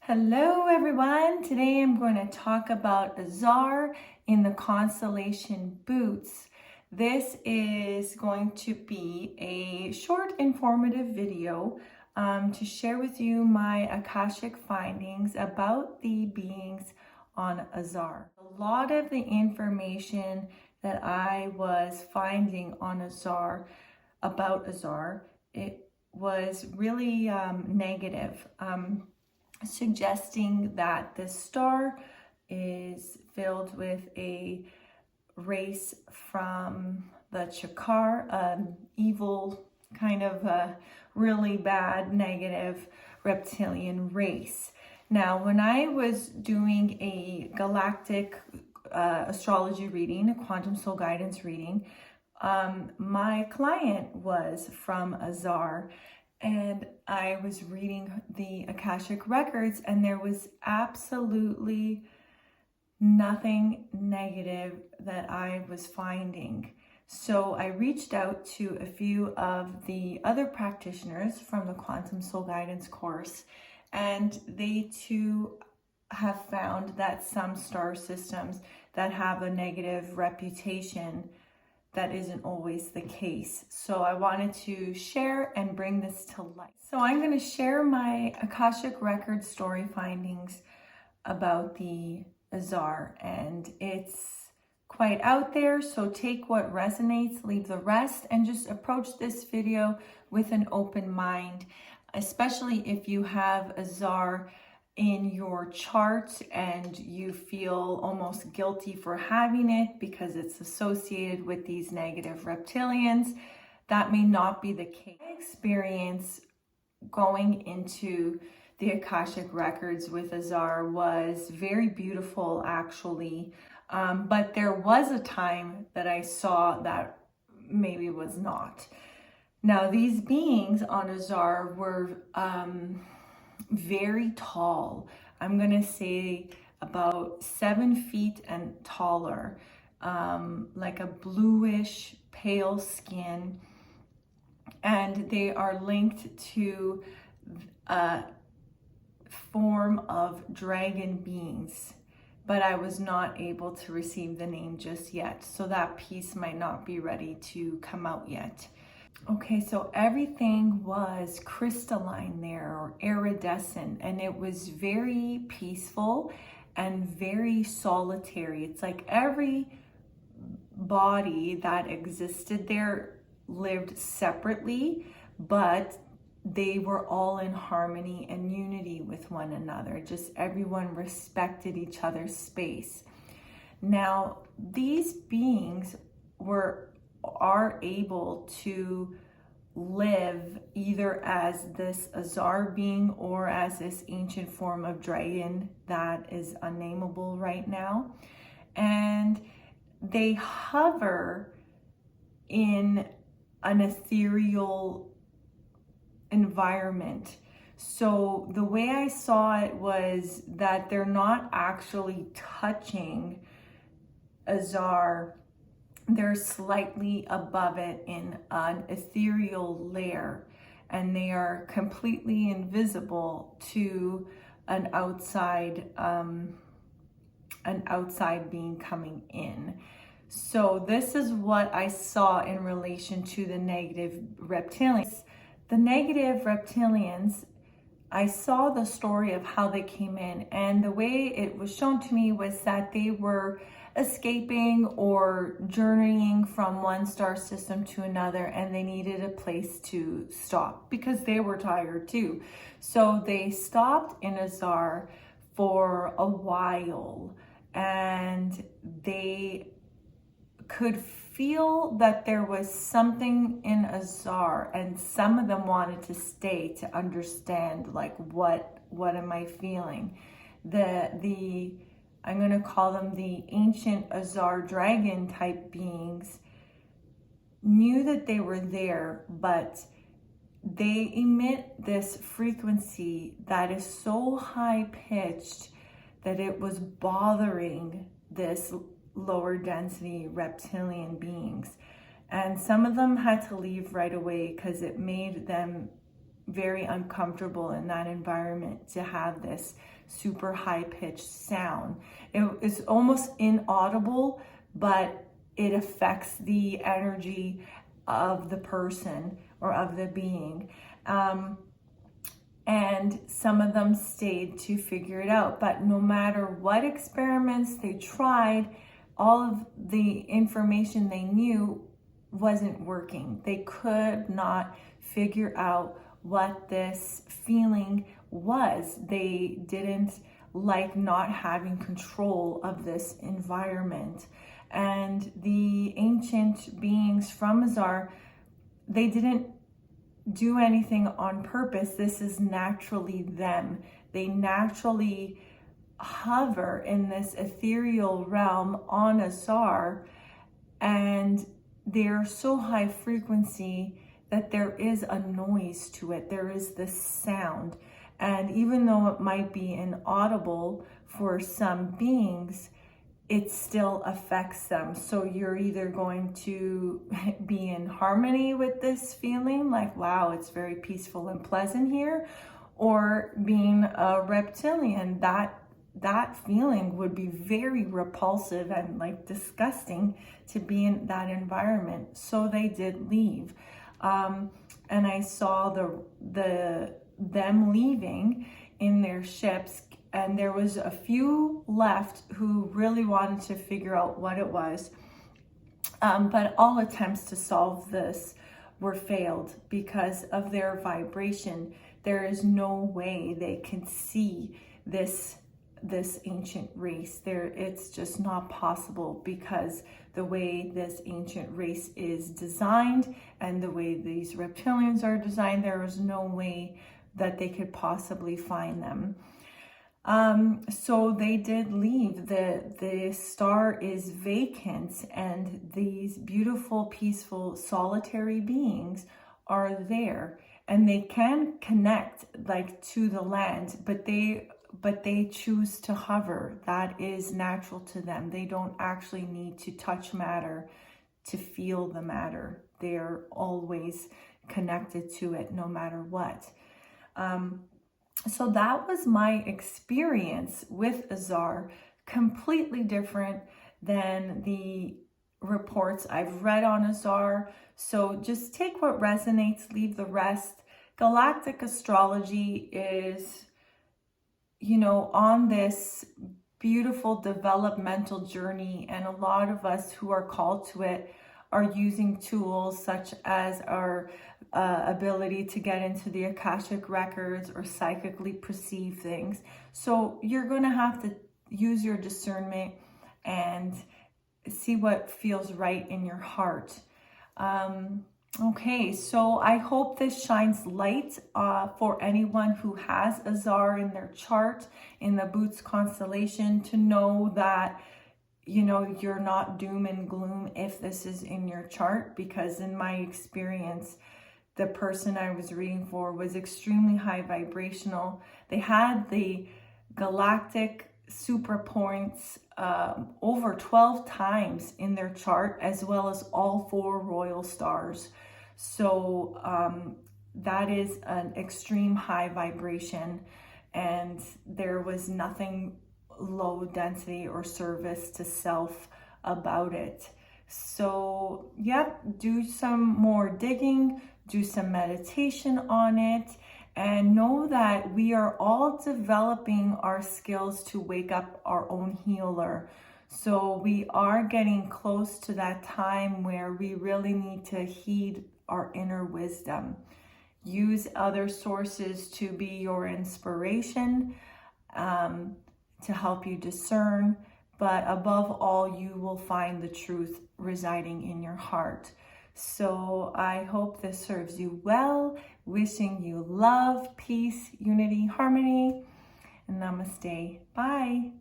Hello everyone, today I'm going to talk about IZAR in the constellation Bootes. This is going to be a short informative video to share with you my Akashic findings about the beings on IZAR. A lot of the information that I was finding on IZAR, about IZAR, it was really negative. Suggesting that this star is filled with a race from the Chakar, evil, kind of a really bad, negative reptilian race. Now, when I was doing a galactic astrology reading, a quantum soul guidance reading, my client was from IZAR, and I was reading the Akashic records, and there was absolutely nothing negative that I was finding. So I reached out to a few of the other practitioners from the Quantum Soul Guidance course, and they too have found that some star systems that have a negative reputation, that isn't always the case. So I wanted to share and bring this to light. So I'm going to share my Akashic record story findings about the IZAR, and it's quite out there, so take what resonates, leave the rest, and just approach this video with an open mind, especially if you have IZAR in your chart and you feel almost guilty for having it because it's associated with these negative reptilians. That may not be the case. My experience going into the Akashic records with IZAR was very beautiful, actually, but there was a time that I saw that maybe was not. Now, these beings on IZAR were very tall. I'm gonna say about 7 feet and taller, like a bluish pale skin, and they are linked to a form of dragon beings, but I was not able to receive the name just yet, so that piece might not be ready to come out yet. Okay, so everything was crystalline there, or iridescent, and it was very peaceful and very solitary. It's like every body that existed there lived separately, but they were all in harmony and unity with one another. Just everyone respected each other's space. Now, these beings are able to live either as this IZAR being or as this ancient form of dragon that is unnameable right now. And they hover in an ethereal environment. So the way I saw it was that they're not actually touching IZAR. They're slightly above it in an ethereal layer, and they are completely invisible to an outside being coming in. So this is what I saw in relation to the negative reptilians. The negative reptilians, I saw the story of how they came in, and the way it was shown to me was that they were escaping or journeying from one star system to another, and they needed a place to stop because they were tired too. So they stopped in IZAR for a while, and they could feel that there was something in IZAR, and some of them wanted to stay to understand, like, what am I feeling? I'm going to call them the ancient IZAR dragon type beings knew that they were there, but they emit this frequency that is so high pitched that it was bothering this lower density reptilian beings. And some of them had to leave right away because it made them very uncomfortable in that environment to have this super high-pitched sound. It's almost inaudible, but it affects the energy of the person or of the being. And some of them stayed to figure it out. But no matter what experiments they tried, all of the information they knew wasn't working. They could not figure out what this feeling was. They didn't like not having control of this environment. And the ancient beings from IZAR, they didn't do anything on purpose. This is naturally them. They naturally hover in this ethereal realm on IZAR, and they're so high frequency that there is a noise to it. There is this sound. And even though it might be inaudible for some beings, it still affects them. So you're either going to be in harmony with this feeling, like, wow, it's very peaceful and pleasant here, or being a reptilian, that feeling would be very repulsive and like disgusting to be in that environment. So they did leave. And I saw them leaving in their ships, and there was a few left who really wanted to figure out what it was. But all attempts to solve this were failed because of their vibration. There is no way they can see this ancient race. It's just not possible, because the way this ancient race is designed and the way these reptilians are designed, there is no way that they could possibly find them. So they did leave. The star is vacant, and these beautiful, peaceful, solitary beings are there, and they can connect like to the land, but they choose to hover. That is natural to them. They don't actually need to touch matter to feel the matter. They're always connected to it no matter what. So that was my experience with IZAR, completely different than the reports I've read on IZAR. So just take what resonates, leave the rest. Galactic astrology is, on this beautiful developmental journey, and a lot of us who are called to it are using tools such as our ability to get into the Akashic records or psychically perceive things. So you're going to have to use your discernment and see what feels right in your heart. Okay, so I hope this shines light for anyone who has IZAR in their chart in the Bootes Constellation, to know that you're not doom and gloom if this is in your chart, because in my experience, the person I was reading for was extremely high vibrational. They had the galactic super points over 12 times in their chart, as well as all 4 royal stars. So that is an extreme high vibration, and there was nothing low density or service to self about it. So do some more digging, do some meditation on it, and know that we are all developing our skills to wake up our own healer. So we are getting close to that time where we really need to heed our inner wisdom. Use other sources to be your inspiration, to help you discern, but above all, you will find the truth residing in your heart. So I hope this serves you well. Wishing you love, peace, unity, harmony, and namaste. Bye.